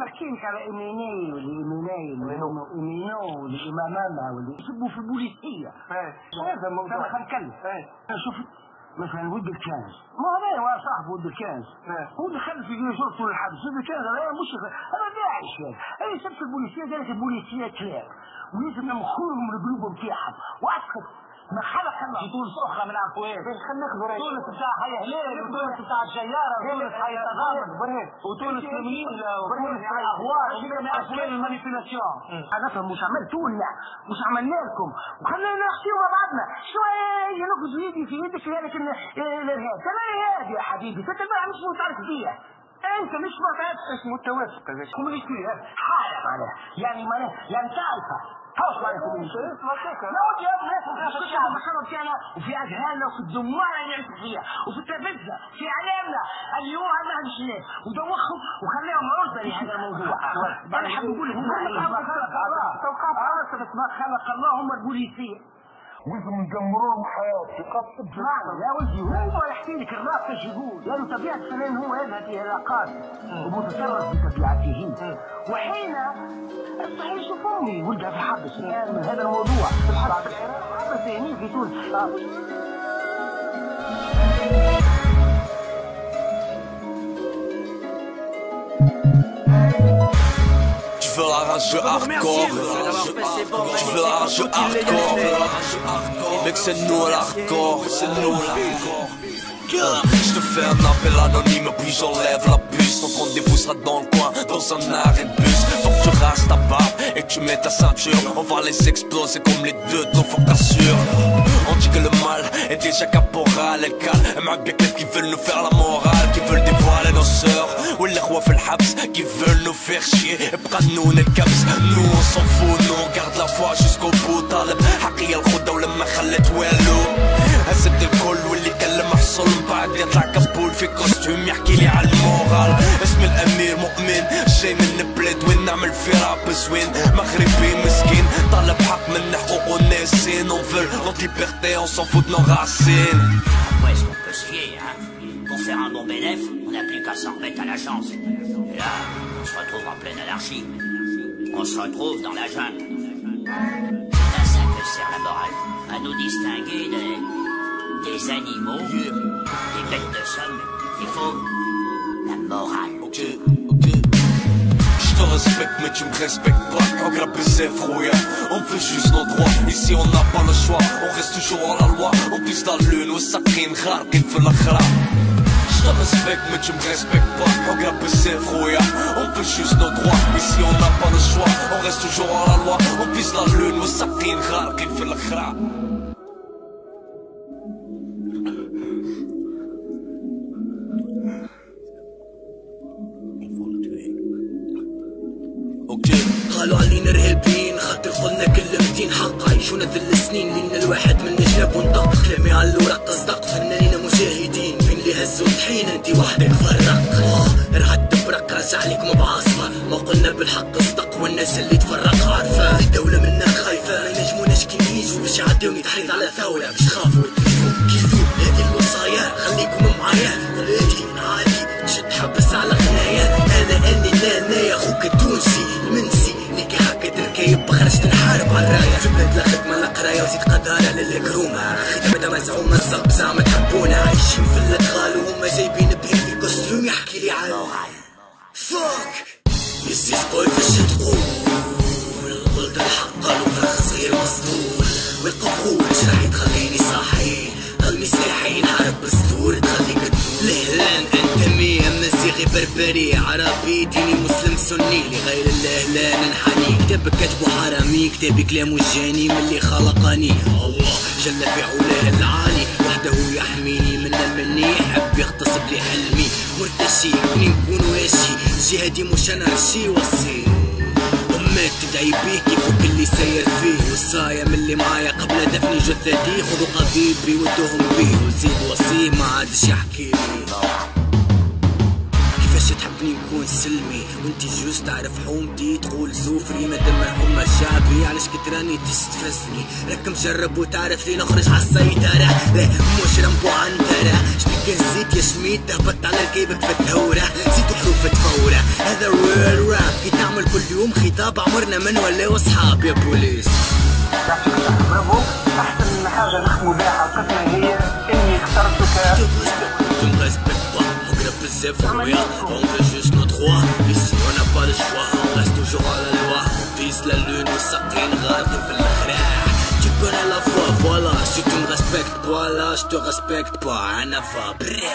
مركينك على إيميني واللي ماما واللي يسبوا في البوليسية. هذا موضوع خلينا نتكلم. شوف مثلا ود الكنز، ما هذا هو صاحب ود الكنز، هو دخل في شرطه الحبس، ود الكنز هذا مش هذا داعش هذا يسب في البوليسية، قالت البوليسية كلاب ولازم نمخولهم من قلوبهم تاعهم واسكت. ما خلق الله في تونس اخرى من الكويت، تونس بتاع حي هلال وتونس بتاع الجياره وتونس حي تضامن وتونس المنيله وتونس الاغوار ومن اشكال المانيبيولاسيون. هذا مش عملتوا لنا مش عملنا لكم وخلينا نحكيوا مع بعضنا شويه ينقص يدي في يدك لكن الارهاب ترى ارهاب يا حبيبي انت مش متعرف فيها انت مش متعرف متوافق يا باشا كوميونيستي حاله معناها يعني تعرفها حوش معناها كوميونيستي لا ودي يا ابني في المحرم تاعنا وفي اذهاننا وفي الدمار اللي نعيش فيها وفي التلفزه في اعلامنا اليوم عندنا هالشيء ودوخهم وخليهم عرضه لهذا الموضوع. انا حاب نقول لك ما خلق الله بس ما خلق الله هم البوليسيه لازم ندمروهم حياتي اسمعني يا ولدي هو يحكي لك الراقص ايش يقول لانه طبيعه الفنان هو يذهب الى الراقات ومتصرف بطبيعته وحين صحيح شوف امي ولدها في الحبس الان من هذا الموضوع في الحبس هني في تونس. Tu veux la rage hardcore, tu veux la rage hardcore, mec c'est nous l'hardcore, c'est nous l'hardcore. Je te fais un appel anonyme puis j'enlève la puce. Ton rendez-vous sera dans le coin, dans un arrêt de bus. Faut que tu rases ta barbe et que tu mets ta ceinture. On va les exploser comme les deux de nos faut qu'assure. On dit que le mal est déjà caporal. Elle cale, elle m'a bien qui veulent nous faire la morale, qui veulent dévoiler nos sœurs. Ou les rois fait le habs, qui veulent nous faire chier. Et près nous on est le caps, nous on s'en fout, nous on garde la foi jusqu'au bout. Taleb, حقيقة الخدة ولما خلت ويلو هزت الكل واللي كلم حصل من بعد يطلع كبول في كوستيوم يحكي لي على المورال. اسم الامير مؤمن جاي من بلاد وين نعمل في راب زوين مغربي مسكين طالب حق من حقوق الناسين. On veut notre liberté, on s'en fout de nos racines. Après est-ce qu'on peut se fier hein? Pour faire un bon bénéf, on n'a plus qu'à s'en remettre à la chance. Et là, on se retrouve en pleine anarchie. On se retrouve dans la jungle. C'est à ça que sert la morale, à nous distinguer des animaux, des bêtes de somme. Il faut la morale. Ok. Je te respecte mais tu me respectes pas. Regarde baiser frouilla, on fait juste nos droits. Ici on n'a pas le choix, on reste toujours à la loi. On pisse la lune, والساقين غارقين في الأخرى. Je te respecte mais tu me respectes pas. Regarde baiser frouilla, on fait juste nos droits. Ici on n'a pas le choix, on reste toujours à la loi. On pisse la lune, والساقين غارقين في الأخرى. قالوا علينا ارهابيين خاطر قلنا كل 200 حق عيشونا ذل السنين لينا الواحد منا جاب ونطق كلامي على الورق تصدق فنانين مجاهدين فين اللي هزوا الطحين انت وحدك فرق رعد تبرق رجع لكم بعاصمة ما قلنا بالحق اصدق والناس اللي تفرق عارفة الدولة منا خايفة ما ينجموناش كي يجوا باش يعدوني تحيط على ثورة باش تخافوا كيفوا هذه الوصايا خليكم معايا ولادي عادي تشد حبس على خنايا انا لا يا خوك التونسي المنسي ليكي هكا تركايب خرجت نحارب على الراية في بلاد لا خدمة لا قراية وزيد قدارة للكرومة خدمة مزعومة الزق زعما تحبونا عايشين في الادغال وهما جايبين بهيم في كوستيوم يحكي لي على فوك يزيز قوي فاش تقول قلت الحق قالوا فرخ صغير مسطول والقبول راح تخليني صاحي قلبي ساحي نحارب بسطور تخليك لهلان انتمي امازيغي بربري عربي ديني مسلم سني لغير الله لا ننحني كتاب كاتبو حرامي كتابي كلامو جاني من اللي خلقني الله جل في علاه العالي وحده يحميني من مني يحب يغتصب لي حلمي مرتشي كوني نكون واشي جهادي مش انا شي وصي امات تدعي بيه كيفك اللي ساير فيه والصايا من اللي معايا قبل دفني جثتي خذوا قضيبي ودوهم بيه وزيد وصيه ما عادش يحكي لي كيفاش تحبني نكون سلمي وانتي جوز تعرف حومتي تقول زوفري مادام الحومة شعبي علاش كتراني تستفزني راك مجرب وتعرف لي نخرج عالسيطرة لا مش رمبو عنترة شبيك نسيت يا شميت تهبط على ركيبك في الثورة زيتو حروف تفورة هذا ريل راب كي تعمل كل يوم خطاب عمرنا من ولاو اصحاب يا بوليس. برافو احسن حاجة نخدمو بها حلقتنا هي اني اخترتك. Tu me respectes pas, on grave bzaf خويا, on veut juste nos droits. Ici on n'a pas le choix, on reste toujours à la loi. On vise la lune وساقين غارقين في الخراع. Tu connais la voix, voilà. Si tu me respectes pas là, je te respecte pas. Un afa, brrr.